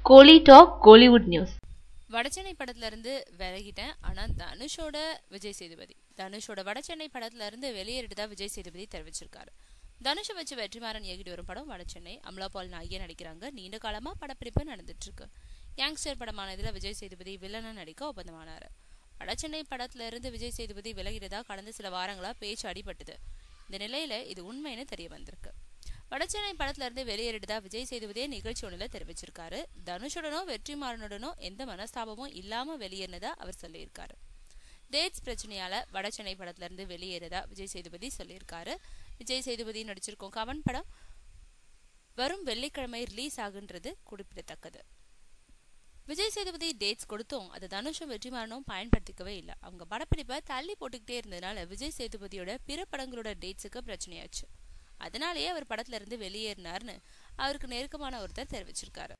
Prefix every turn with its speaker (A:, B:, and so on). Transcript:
A: கோலி talk Kollywood news.
B: Vadachennai படத்துல இருந்து விலகிட்டேன். ஆனா தனுஷோட விஜய் சேதுபதி தனுஷோட வடசென்னை படத்துல இருந்து வெளியேறிட்டதா விஜய் சேதுபதி தெரிவிச்சிருக்காரு. தனுஷை வச்சு வெற்றிமாறன் இயக்கிட்டு வரும் படம் வடசென்னை. அமலா பால் நாயகியா நடிக்கிறாங்க. நீண்ட காலமா படப்பிடிப்பு நடந்துட்டு இருக்கு. யங்ஸ்டர் படமான இதுல விஜய் சேதுபதி வில்லனா நடிக்க ஒப்பந்தமானாரு. வடசென்னை படத்துல இருந்து விஜய் சேதுபதி விலகிறதா கடந்த சில வாரங்களா பேச்சு அடிபட்டது. இந்த நிலையில இது உண்மைன்னு தெரிய வந்திருக்கு. வடசென்னை படத்துல இருந்து வெளியேறிட்டதா விஜய் சேதுபதியே நிகழ்ச்சி ஒன்றில் தெரிவிச்சிருக்காரு. தனுஷுடனோ வெற்றிமாறனுடனோ எந்த மனஸ்தாபமும் இல்லாம வெளியேறினதா அவர் சொல்லியிருக்காரு. டேட்ஸ் பிரச்சனையால வடசென்னை படத்துல இருந்து வெளியேறதா விஜய் சேதுபதி சொல்லியிருக்காரு. விஜய் சேதுபதி நடிச்சிருக்கும் கவன் படம் வரும் வெள்ளிக்கிழமை ரிலீஸ் ஆகுன்றது குறிப்பிடத்தக்கது. விஜய் சேதுபதி டேட்ஸ் கொடுத்தும் அது தனுஷும் வெற்றிமாறனும் பயன்படுத்திக்கவே இல்லை. அவங்க படப்பிடிப்பை தள்ளி போட்டுக்கிட்டே இருந்ததுனால விஜய் சேதுபதியோட பிற படங்களோட டேட்ஸுக்கு பிரச்சனையாச்சு. அதனாலேயே அவர் படத்துல இருந்து வெளியேறினார்னு அவருக்கு நெருக்கமான ஒருத்தர் தெரிவிச்சிருக்காரு.